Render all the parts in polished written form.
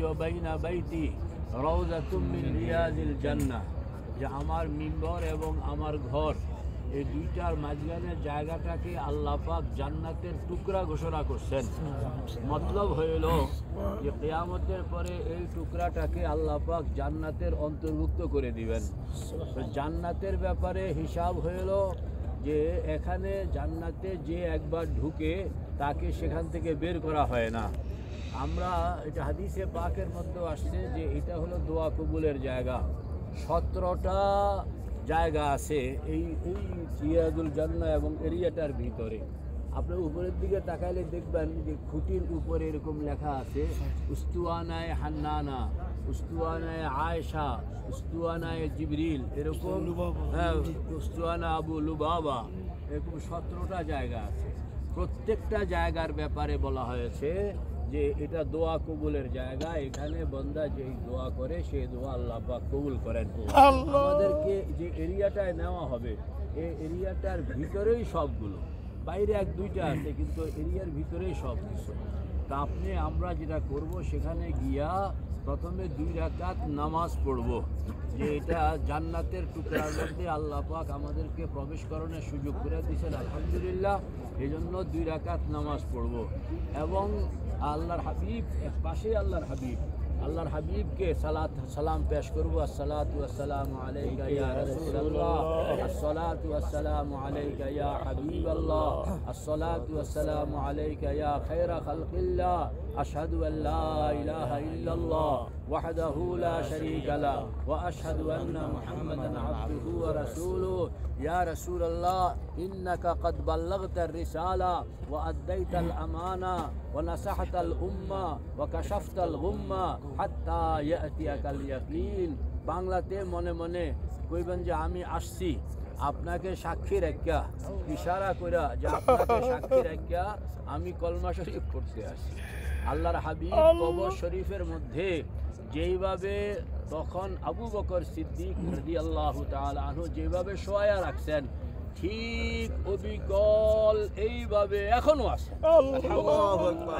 ওয়া বাইনা বাইতি রাউযাতুম মিন রিয়াজিল জান্নাহ, যে আমার মিম্বর এবং আমার ঘর এই দুইটার মাঝখানের জায়গাটাকে আল্লাহ পাক জান্নাতের টুকরা ঘোষণা করছেন। মতলব হইল যে কিয়ামতের পরে এই টুকরাটাকে আল্লাহ পাক জান্নাতের অন্তর্ভুক্ত করে দিবেন। তো জান্নাতের ব্যাপারে হিসাব হইল যে এখানে জান্নাতে যে একবার ঢুকে তাকে সেখান থেকে বের করা হয় না। আমরা এটা হাদিসে পাকের মধ্যে আসছে যে এটা হলো দোয়া কবুলের জায়গা। 17টা জায়গা আছে এই রিয়াজুল জান্নাহ এবং এরিয়াটার ভিতরে। আপনি উপরের দিকে তাকাইলে দেখবেন যে খুঁটির উপরে এরকম লেখা আছে উস্তুয়ানায় হান্নানা, উস্তুয়ানায় আয়েশা, উস্তুয়ানায় জিবরিল, এরকম উস্তুয়ানা আবু লুবাবা, এরকম 17টা জায়গা আছে। প্রত্যেকটা জায়গার ব্যাপারে বলা হয়েছে যে এটা দোয়া কবুলের জায়গা। এখানে বান্দা যেই দোয়া করে সেই দোয়া আল্লাহ পাক কবুল করেন। আমাদেরকে যে এরিয়াটায় নেওয়া হবে এই এরিয়াটার ভিতরেই সবগুলো, বাইরে 1-2টা আছে কিন্তু এরিয়ার ভিতরেই সব কিছু। তা আমরা যেটা করব সেখানে গিয়া প্রথমে 2 রাকাত নামাজ পড়ব, যে এটা জান্নাতের টুকরার মধ্যে আল্লাহ পাক আমাদেরকে প্রবেশ করানোর সুযোগ করে দিয়েছেন, আলহামদুলিল্লাহ। এই জন্য 2 রাকাত নামাজ পড়ব এবং আল্লাহর হাবিব পাশে আল্লাহর হাবিবকে সালাম পেশ করব। আসসালাতু ওয়াসসালামু আলাইকা ইয়া রাসূলুল্লাহ, আসসালাতু ওয়াসসালামু আলাইকা ইয়া হাবিবাল্লাহ, আসসালাতু ওয়াসসালামু আলাইকা ইয়া খায়রা খালকিল্লাহ, আশহাদু আল্লা ইলাহা ইল্লাল্লাহ ওয়াহদাহু লা শারীকা লা ওয়া আশহাদু আন্না মুহাম্মাদান আবদুহু ওয়া রাসূলুহু। ইয়া রাসূলুল্লাহ ইন্নাকা ক্বাদ বাল্লাগতার রিসালা ওয়া আদ্দাইতাল আমানা ওয়া নাসাহতাল উম্মাহ ওয়া কাশাফতাল গুম্মা হাত্তা ইয়াতিয়াকাল ইয়াকিন। বাংলাতে মনে মনে কইবেন যে আমি আসছি আপনাকে সাক্ষী রাখিয়া, ইশারা কইরা যে আপনাকে সাক্ষী রাখিয়া আমি কলমা শরীফ পড়তে আসি। আল্লাহর হাবিব কবর শরীফের মধ্যে যেইভাবে তখন আবু বকর সিদ্দিক রাদিয়াল্লাহু তাআলা আনহু যেভাবে শোয়া রাখছেন, ঠিক অবিকল এইভাবে এখনো আছে।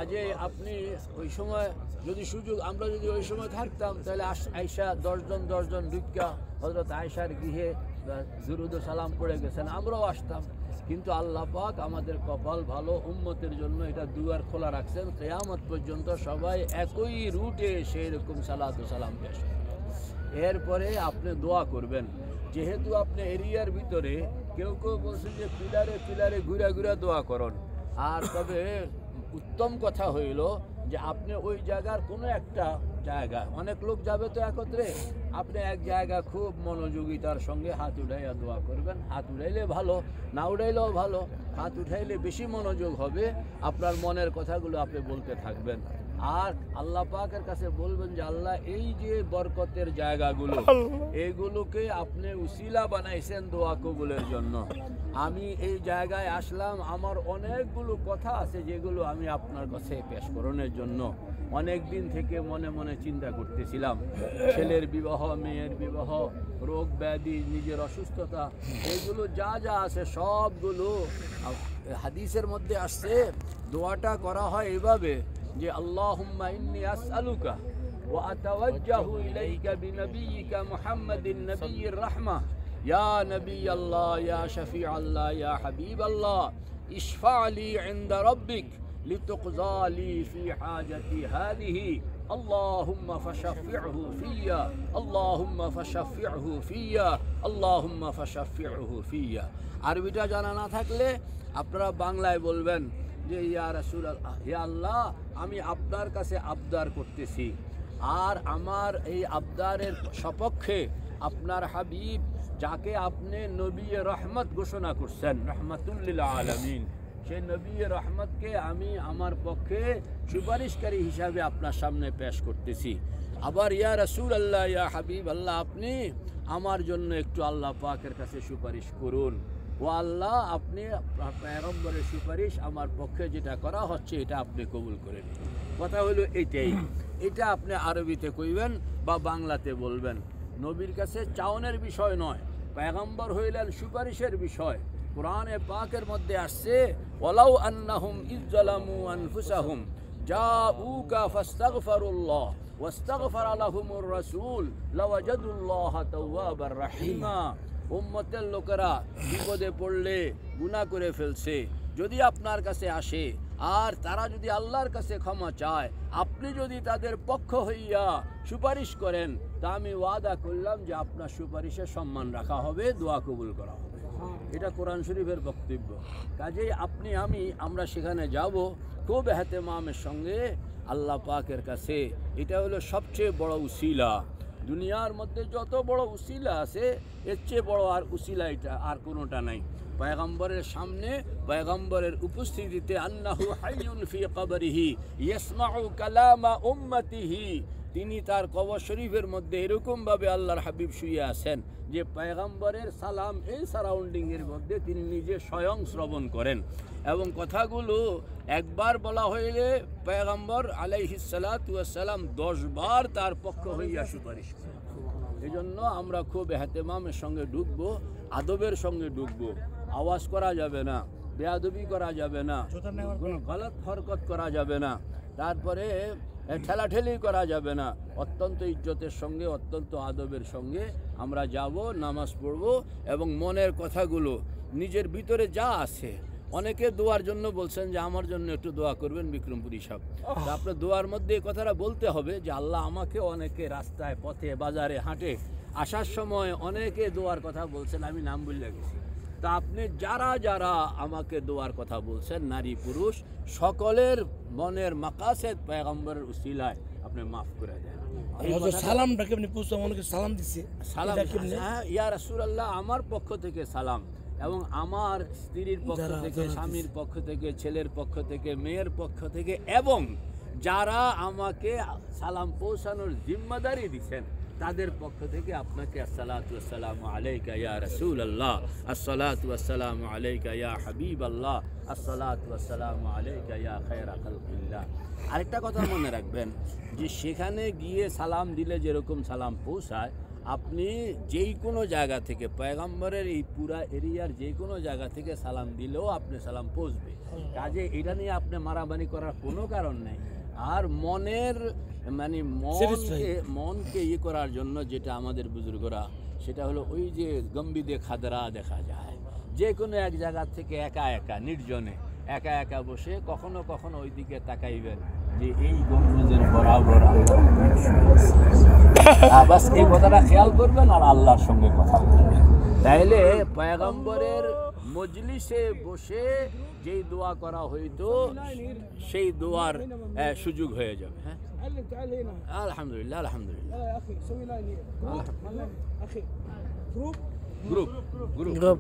আজে আপনি ওই সময় যদি সুযোগ, আমরা যদি ওই সময় থাকতাম তাহলে আয়েশা 10 জন ঢুকা হযরত আয়েশার গৃহে দুরুদ ও সালাম পড়ে গেছেন, আমরাও আসতাম। কিন্তু আল্লাহ পাক আমাদের কপাল ভালো, উম্মতের জন্য এটা দুয়ার খোলা রাখছেন, কিয়ামত পর্যন্ত সবাই একই রুটে সেই রকম সালাত ও সালাম পেশ করবে। এরপরে আপনি দোয়া করবেন। যেহেতু আপনি এরিয়ার ভিতরে, কেউ বলছেন যে পিলারে ঘুরা দোয়া করুন। আর তবে উত্তম কথা হইল যে আপনি ওই জায়গার কোনো একটা জায়গা, অনেক লোক যাবে তো একত্রে, আপনি এক জায়গা খুব মনোযোগিতার সঙ্গে হাত উঠাইয়া দোয়া করবেন। হাত উঠাইলে ভালো, না উঠাইলেও ভালো। হাত উঠাইলে বেশি মনোযোগ হবে, আপনার মনের কথাগুলো আপনি বলতে থাকবেন। আর আল্লাহ পাকের কাছে বলবেন যে আল্লাহ এই যে বরকতের জায়গাগুলো, এগুলোকে আপনি উসিলা বানাইছেন দোয়া কবুলের জন্য। আমি এই জায়গায় আসলাম, আমার অনেকগুলো কথা আছে যেগুলো আমি আপনার কাছে পেশ করানোর জন্য অনেক দিন থেকে মনে মনে চিন্তা করতেছিলাম। ছেলের বিবাহ, মেয়ের বিবাহ, রোগ ব্যাধি, নিজের অসুস্থতা, এইগুলো যা আছে সবগুলো হাদিসের মধ্যে আসছে। দোয়াটা করা হয় এইভাবে যে আল্লাহুম্মা ইন্নী আসআলুকা ওয়া আতাওয়াজ্জাহু ইলাইকা বিনবিয়িকা মুহাম্মাদিন নবিয়্যির রাহমাহ ইয়া নবিয়াল্লাহ ইয়া শফিআল্লাহ ইয়া হাবিবাল্লাহ ইশফা' লি ইনদা রাব্বিক লিতুকযা লি ফি হাজাতি হাযিহি আল্লাহুম্মা ফাশফি'হু ফিয়া আল্লাহুম্মা ফাশফি'হু ফিয়া আল্লাহুম্মা ফাশফি'হু ফিয়া। আরবিটা জানা না থাকলে আপনারা বাংলায় বলবেন যে ইয়া রাসূলুল্লাহ, ইয়া আল্লাহ আমি আপনার কাছে আবদার করতেছি, আর আমার এই আবদারের সপক্ষে আপনার হাবিব যাকে আপনি নবী রহমত ঘোষণা করছেন, রহমাতুল লিল আলামিন, সেই নবী রহমতকে আমি আমার পক্ষে সুপারিশকারী হিসাবে আপনার সামনে পেশ করতেছি। আবার ইয়া রাসূলুল্লাহ, ইয়া হাবিব আল্লাহ, আপনি আমার জন্য একটু আল্লাহ পাকের কাছে সুপারিশ করুন। ও আল্লাহ, আপনি পয়গম্বরের সুপারিশ আমার পক্ষে যেটা করা হচ্ছে এটা আপনি কবুল করে নিন। কথা হলো এইটাই। এটা আপনি আরবিতে কইবেন বা বাংলাতে বলবেন। নবীর কাছে চাওনের বিষয় নয়, পয়গম্বর হইলেন সুপারিশের বিষয়। কোরআনে পাকের মধ্যে আসছে ওয়ালাউ আন্নাহুম ইযজালামু আনফুসাহুম জাউকা ফাস্তাগফিরুল্লাহ ওয়াস্তাগফারা লাহুমুর রাসূল লাওয়াজাদুল্লাহা তাওয়াবার রাহিমা। উম্মতের লোকেরা বিপদে পড়লে গুনাহ করে ফেলছে, যদি আপনার কাছে আসে আর তারা যদি আল্লাহর কাছে ক্ষমা চায়, আপনি যদি তাদের পক্ষ হইয়া সুপারিশ করেন, তা আমি ওয়াদা করলাম যে আপনার সুপারিশের সম্মান রাখা হবে, দোয়া কবুল করা হবে। এটা কোরআন শরীফের বক্তব্য। কাজেই আপনি আমরা সেখানে যাব খুব এহতেমামের সঙ্গে আল্লাহ পাকের কাছে। এটা হলো সবচেয়ে বড় উসিলা। দুনিয়ার মধ্যে যত বড় উসিলা আছে, এর চেয়ে বড় আর উসিলা এটা আর কোনোটা নাই। পয়গম্বরের সামনে, পয়গম্বরের উপস্থিতিতে, আন্নাহু হাইয়ুন ফি কবরিহি ইয়াসমাউ কালামা উম্মতিহি, তিনি তার কবর শরীফের মধ্যে এরকমভাবে আল্লাহর হাবিব শুয়ে আছেন যে পয়গম্বরের সালাম এই সারাউন্ডিংয়ের মধ্যে তিনি নিজে স্বয়ং শ্রবণ করেন, এবং কথাগুলো একবার বলা হইলে পয়গম্বর আলাইহিস সালাতু ওয়াস সালাম 10 বার তার পক্ষ হইয়া সুপারিশ করেন। এই জন্য আমরা খুব এহতেমামের সঙ্গে ঢুকবো, আদবের সঙ্গে ঢুকবো। আওয়াজ করা যাবে না, বেয়াদবি করা যাবে না, কোনো গলত হরকত করা যাবে না, তারপরে ঠেলাঠেলি করা যাবে না। অত্যন্ত ইজ্জতের সঙ্গে, অত্যন্ত আদবের সঙ্গে আমরা যাব, নামাজ পড়ব, এবং মনের কথাগুলো নিজের ভিতরে যা আছে। অনেকে দোয়ার জন্য বলছেন যে আমার জন্য একটু দোয়া করবেন বিক্রমপুরী সাহেব। আপনার দোয়ার মধ্যে এই কথাটা বলতে হবে যে আল্লাহ আমাকে, অনেকে রাস্তায় পথে বাজারে হাঁটে আসার সময় অনেকে দোয়ার কথা বলছেন, আমি নাম ভুলে গেছি। তা আপনি যারা যারা আমাকে দোয়ার কথা বলছেন, নারী পুরুষ সকলের মনের মাকাসেদ পয়গম্বরের উসিলায় আপনি মাফ করে দেন। সালামটা কেমনি পৌঁছাম? অনেকে সালাম দিচ্ছে। সালাম, হ্যাঁ ইয়া রাসূলুল্লাহ, আমার পক্ষ থেকে সালাম, এবং আমার স্ত্রীর পক্ষ থেকে, স্বামীর পক্ষ থেকে, ছেলের পক্ষ থেকে, মেয়ের পক্ষ থেকে, এবং যারা আমাকে সালাম পৌঁছানোর জিম্মাদারি দিচ্ছেন তাদের পক্ষ থেকে আপনাকে আসসালাতু ওয়াসসালামু আলাইকা ইয়া রাসূলুল্লাহ, আসসালাতু ওয়াসসালামু আলাইকা ইয়া হাবিবাল্লাহ, আসসালাতু ওয়াসসালামু আলাইকা ইয়া খায়রা খালকিল্লাহ। আরেকটা কথা মনে রাখবেন যে সেখানে গিয়ে সালাম দিলে যেরকম সালাম পৌঁছায়, আপনি যেই কোনো জায়গা থেকে, পয়গম্বরের এই পুরা এরিয়ার যে কোনো জায়গা থেকে সালাম দিলেও আপনি সালাম পৌঁছবে। কাজে এটা নিয়ে আপনি মারামারি করার কোনো কারণ নেই। আর মনের মনকে ইয়ে করার জন্য যেটা আমাদের বুজুর্গরা, সেটা হলো ওই যে গম্বিদে খাদরা দেখা যায়, যে কোনো এক জায়গা থেকে একা একা নির্জনে একা একা বসে কখনো কখনো ওই দিকে তাকাইবেন যে এই গম্বুজের বরাবর বাস এই কথাটা খেয়াল করবেন আর আল্লাহর সঙ্গে কথা বলবেন। তাইলে পয়গম্বরের মজলিসে বসে যেই দোয়া করা হইতো সেই দোয়ার সুযোগ হয়ে যাবে। হ্যাঁ, আলহামদুলিল্লাহ, আলহামদুলিল্লাহ। Group group group